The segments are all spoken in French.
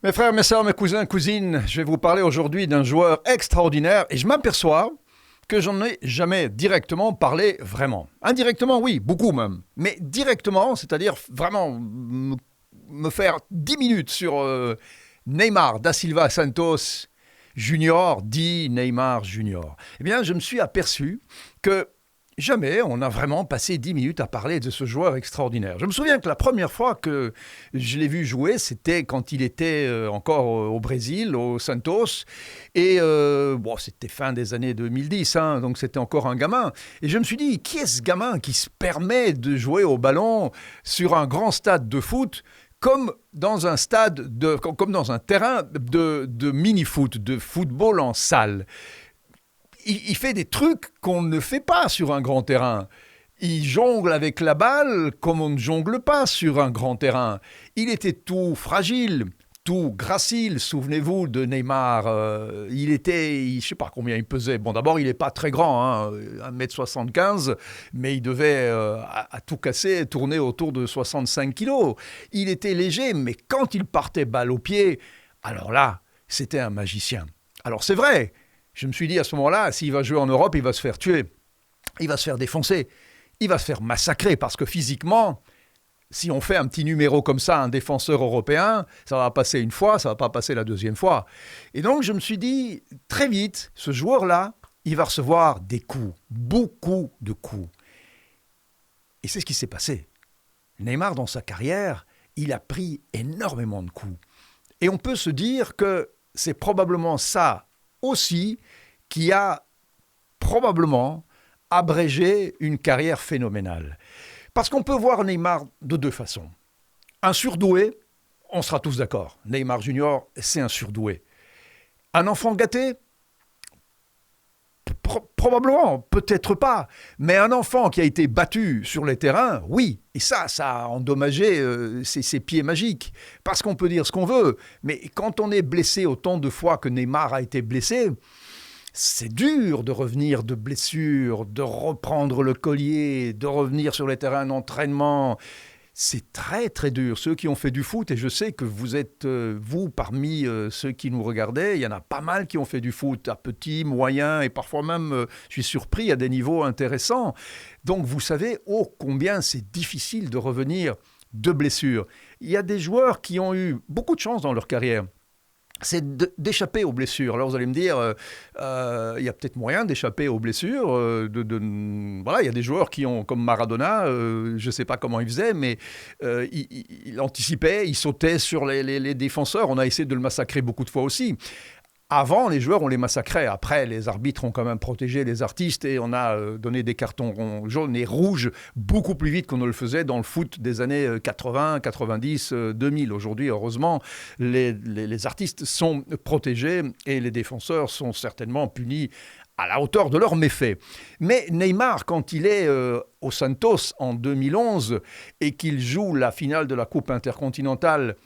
Mes frères, mes sœurs, mes cousins, cousines, je vais vous parler aujourd'hui d'un joueur extraordinaire et je m'aperçois que j'en ai jamais directement parlé vraiment. Indirectement, oui, beaucoup même. Mais directement, c'est-à-dire vraiment me faire 10 minutes sur Neymar da Silva Santos Junior, dit Neymar Junior. Eh bien, je me suis aperçu que jamais on a vraiment passé 10 minutes à parler de ce joueur extraordinaire. Je me souviens que la première fois que je l'ai vu jouer, c'était quand il était encore au Brésil, au Santos. Et bon, c'était fin des années 2010, hein, donc c'était encore un gamin. Et je me suis dit, qui est ce gamin qui se permet de jouer au ballon sur un grand stade de foot comme dans un comme dans un terrain de mini-foot, de football en salle. Il fait des trucs qu'on ne fait pas sur un grand terrain. Il jongle avec la balle comme on ne jongle pas sur un grand terrain. Il était tout fragile, tout gracile. Souvenez-vous de Neymar. Je ne sais pas combien il pesait. Bon, d'abord, il n'est pas très grand, hein, 1,75 m, mais il devait, à tout casser, tourner autour de 65 kilos. Il était léger, mais quand il partait balle au pied, alors là, c'était un magicien. Alors c'est vrai, je me suis dit à ce moment-là, s'il va jouer en Europe, il va se faire tuer. Il va se faire défoncer. Il va se faire massacrer parce que physiquement, si on fait un petit numéro comme ça, un défenseur européen, ça va passer une fois, ça va pas passer la deuxième fois. Et donc je me suis dit, très vite, ce joueur-là, il va recevoir des coups, beaucoup de coups. Et c'est ce qui s'est passé. Neymar, dans sa carrière, il a pris énormément de coups. Et on peut se dire que c'est probablement ça aussi qui a probablement abrégé une carrière phénoménale. Parce qu'on peut voir Neymar de deux façons. Un surdoué, on sera tous d'accord. Neymar Junior, c'est un surdoué. Un enfant gâté, probablement, peut-être pas. Mais un enfant qui a été battu sur les terrains, oui. Et ça a endommagé ses pieds magiques. Parce qu'on peut dire ce qu'on veut. Mais quand on est blessé autant de fois que Neymar a été blessé, c'est dur de revenir de blessure, de reprendre le collier, de revenir sur les terrains d'entraînement. C'est très très dur. Ceux qui ont fait du foot, et je sais que vous êtes, vous, parmi ceux qui nous regardaient, il y en a pas mal qui ont fait du foot à petit, moyen, et parfois même, je suis surpris, à des niveaux intéressants. Donc vous savez combien c'est difficile de revenir de blessures. Il y a des joueurs qui ont eu beaucoup de chance dans leur carrière. C'est d'échapper aux blessures. Alors vous allez me dire, il y a peut-être moyen d'échapper aux blessures. Voilà, il y a des joueurs qui ont, comme Maradona, je ne sais pas comment il faisait, mais il anticipait, il sautait sur les défenseurs. On a essayé de le massacrer beaucoup de fois aussi. Avant, les joueurs, on les massacrait. Après, les arbitres ont quand même protégé les artistes et on a donné des cartons jaunes et rouges beaucoup plus vite qu'on ne le faisait dans le foot des années 80, 90, 2000. Aujourd'hui, heureusement, les artistes sont protégés et les défenseurs sont certainement punis à la hauteur de leurs méfaits. Mais Neymar, quand il est au Santos en 2011 et qu'il joue la finale de la Coupe intercontinentale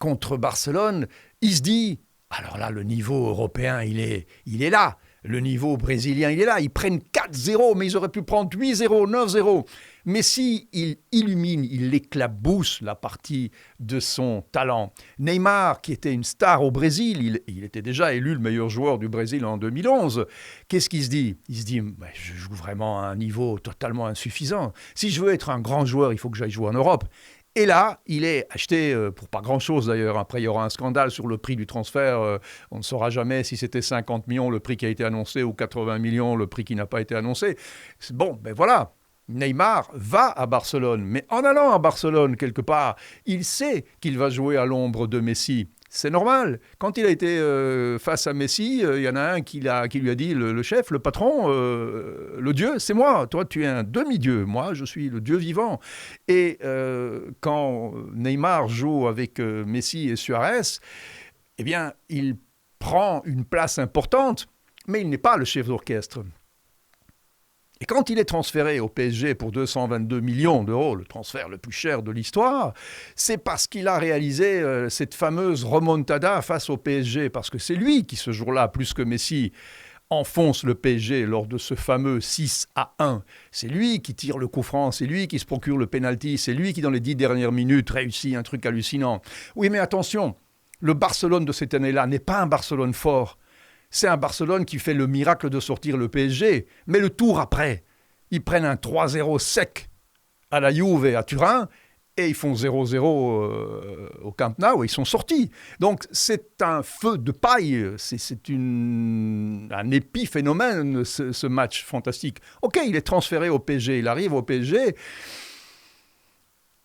contre Barcelone, il se dit... Alors là, le niveau européen, il est là. Le niveau brésilien, il est là. Ils prennent 4-0, mais ils auraient pu prendre 8-0, 9-0. Mais si il illumine, il éclabousse la partie de son talent. Neymar, qui était une star au Brésil, il était déjà élu le meilleur joueur du Brésil en 2011. Qu'est-ce qu'il se dit ? Il se dit, je joue vraiment à un niveau totalement insuffisant. Si je veux être un grand joueur, il faut que j'aille jouer en Europe. Et là, il est acheté pour pas grand-chose d'ailleurs. Après, il y aura un scandale sur le prix du transfert. On ne saura jamais si c'était 50 millions le prix qui a été annoncé ou 80 millions le prix qui n'a pas été annoncé. Bon, ben voilà. Neymar va à Barcelone. Mais en allant à Barcelone, quelque part, il sait qu'il va jouer à l'ombre de Messi. C'est normal. Quand il a été face à Messi, il y en a un qui lui a dit, le chef, le patron, le Dieu, c'est moi. Toi, tu es un demi-dieu. Moi, je suis le Dieu vivant. Et quand Neymar joue avec Messi et Suarez, eh bien, il prend une place importante, mais il n'est pas le chef d'orchestre. Et quand il est transféré au PSG pour 222 millions d'euros, le transfert le plus cher de l'histoire, c'est parce qu'il a réalisé cette fameuse remontada face au PSG, parce que c'est lui qui, ce jour-là, plus que Messi, enfonce le PSG lors de ce fameux 6-1. C'est lui qui tire le coup franc, c'est lui qui se procure le penalty, c'est lui qui, dans les 10 dernières minutes, réussit un truc hallucinant. Oui, mais attention, Le Barcelone de cette année-là n'est pas un Barcelone fort. C'est un Barcelone qui fait le miracle de sortir le PSG. Mais le tour après, ils prennent un 3-0 sec à la Juve et à Turin et ils font 0-0 au Camp Nou et ils sont sortis. Donc c'est un feu de paille, c'est un épiphénomène ce match fantastique. Ok, il est transféré au PSG, il arrive au PSG.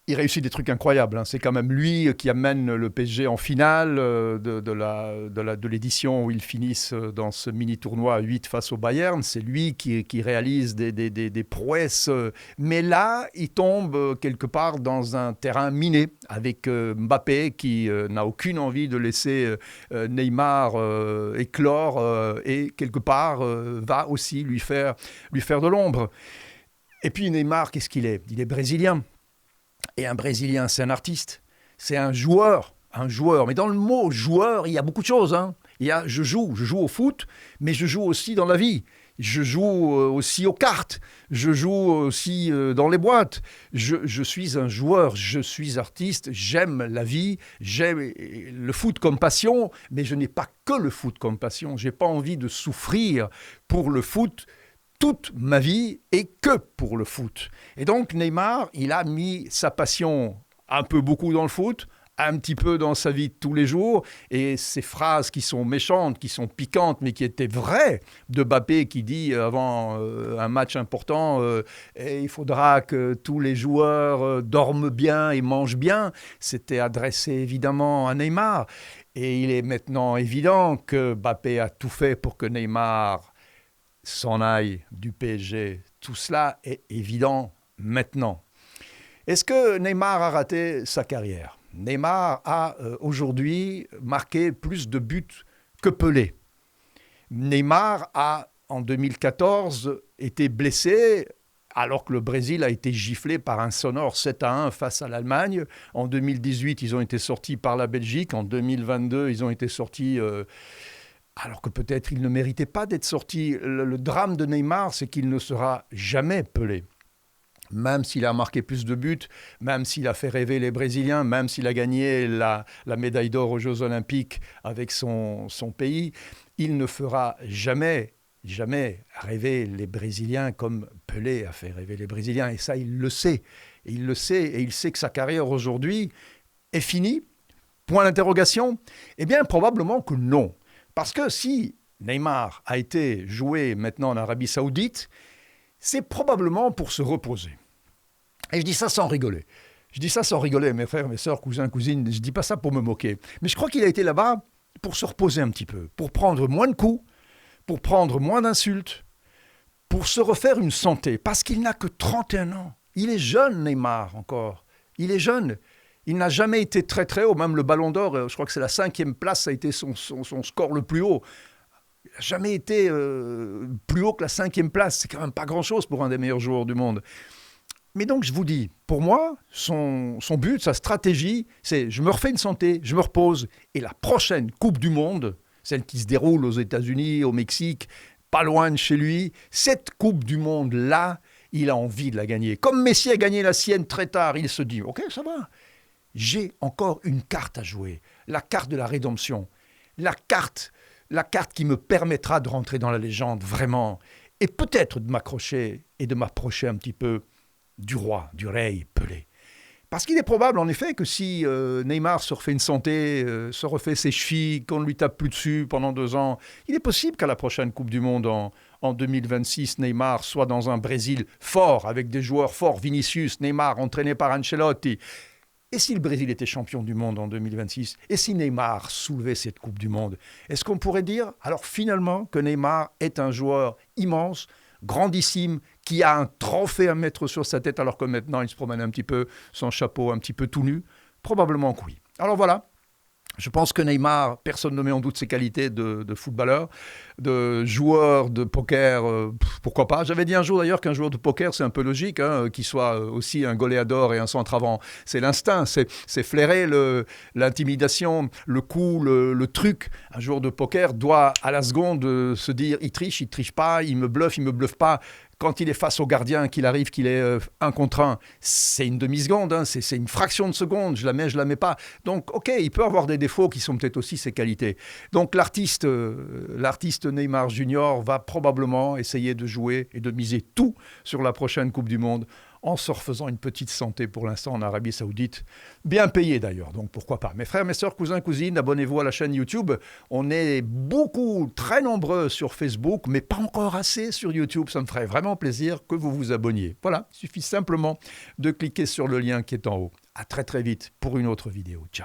Il réussit des trucs incroyables. C'est quand même lui qui amène le PSG en finale de l'édition où ils finissent dans ce mini-tournoi à 8 face au Bayern. C'est lui qui réalise des prouesses. Mais là, il tombe quelque part dans un terrain miné avec Mbappé qui n'a aucune envie de laisser Neymar éclore et quelque part va aussi lui faire de l'ombre. Et puis Neymar, qu'est-ce qu'il est ? Il est brésilien. Et un Brésilien, c'est un artiste, c'est un joueur. Mais dans le mot joueur, il y a beaucoup de choses. Je joue au foot, mais je joue aussi dans la vie. Je joue aussi aux cartes, je joue aussi dans les boîtes. Je suis un joueur, je suis artiste, j'aime la vie, j'aime le foot comme passion, mais je n'ai pas que le foot comme passion. Je n'ai pas envie de souffrir pour le foot toute ma vie et que pour le foot. Et donc Neymar, il a mis sa passion un peu beaucoup dans le foot, un petit peu dans sa vie de tous les jours, et ces phrases qui sont méchantes, qui sont piquantes, mais qui étaient vraies, de Mbappé qui dit avant un match important, il faudra que tous les joueurs dorment bien et mangent bien, c'était adressé évidemment à Neymar. Et il est maintenant évident que Mbappé a tout fait pour que Neymar s'en aille du PSG. Tout cela est évident maintenant. Est-ce que Neymar a raté sa carrière ? Neymar a aujourd'hui marqué plus de buts que Pelé. Neymar a, en 2014, été blessé alors que le Brésil a été giflé par un sonore 7-1 face à l'Allemagne. En 2018, ils ont été sortis par la Belgique. En 2022, ils ont été sortis... alors que peut-être il ne méritait pas d'être sorti. Le drame de Neymar, c'est qu'il ne sera jamais Pelé. Même s'il a marqué plus de buts, même s'il a fait rêver les Brésiliens, même s'il a gagné la médaille d'or aux Jeux Olympiques avec son pays, il ne fera jamais rêver les Brésiliens comme Pelé a fait rêver les Brésiliens. Et ça, il le sait. Et il sait que sa carrière aujourd'hui est finie. Point d'interrogation ? Eh bien, probablement que non. Parce que si Neymar a été joué maintenant en Arabie Saoudite, c'est probablement pour se reposer. Et je dis ça sans rigoler. Mes frères, mes sœurs, cousins, cousines. Je ne dis pas ça pour me moquer. Mais je crois qu'il a été là-bas pour se reposer un petit peu, pour prendre moins de coups, pour prendre moins d'insultes, pour se refaire une santé. Parce qu'il n'a que 31 ans. Il est jeune, Neymar, encore. Il est jeune. Il n'a jamais été très très haut, même le Ballon d'Or, je crois que c'est la 5e place, ça a été son score le plus haut. Il n'a jamais été plus haut que la 5e place, c'est quand même pas grand-chose pour un des meilleurs joueurs du monde. Mais donc je vous dis, pour moi, son but, sa stratégie, c'est je me refais une santé, je me repose, et la prochaine Coupe du Monde, celle qui se déroule aux États-Unis, au Mexique, pas loin de chez lui, cette Coupe du Monde-là, il a envie de la gagner. Comme Messi a gagné la sienne très tard, il se dit, ok, ça va. J'ai encore une carte à jouer, la carte de la rédemption, la carte qui me permettra de rentrer dans la légende vraiment, et peut-être de m'accrocher et de m'approcher un petit peu du roi, du rey Pelé. Parce qu'il est probable en effet que si Neymar se refait une santé, se refait ses chevilles, qu'on ne lui tape plus dessus pendant 2 ans, il est possible qu'à la prochaine Coupe du Monde en 2026, Neymar soit dans un Brésil fort, avec des joueurs forts, Vinicius, Neymar, entraîné par Ancelotti. Et si le Brésil était champion du monde en 2026 ? Et si Neymar soulevait cette Coupe du Monde ? Est-ce qu'on pourrait dire, alors finalement, que Neymar est un joueur immense, grandissime, qui a un trophée à mettre sur sa tête, alors que maintenant il se promène un petit peu, son chapeau un petit peu tout nu ? Probablement que oui. Alors voilà. Je pense que Neymar, personne ne met en doute ses qualités de footballeur, de joueur de poker, pourquoi pas. J'avais dit un jour d'ailleurs qu'un joueur de poker, c'est un peu logique, qu'il soit aussi un goléador et un centre-avant. C'est l'instinct, c'est flairer l'intimidation, le coup, le truc. Un joueur de poker doit à la seconde se dire, il triche pas, il me bluffe pas. Quand il est face au gardien, qu'il arrive, qu'il est 1 contre 1, c'est une demi-seconde, hein, c'est une fraction de seconde, je la mets pas. Donc, ok, il peut avoir des défauts qui sont peut-être aussi ses qualités. Donc, l'artiste Neymar Junior va probablement essayer de jouer et de miser tout sur la prochaine Coupe du Monde en se refaisant une petite santé pour l'instant en Arabie Saoudite. Bien payé d'ailleurs, donc pourquoi pas. Mes frères, mes sœurs, cousins, cousines, abonnez-vous à la chaîne YouTube. On est beaucoup, très nombreux sur Facebook, mais pas encore assez sur YouTube. Ça me ferait vraiment plaisir que vous vous abonniez. Voilà, il suffit simplement de cliquer sur le lien qui est en haut. À très très vite pour une autre vidéo. Ciao.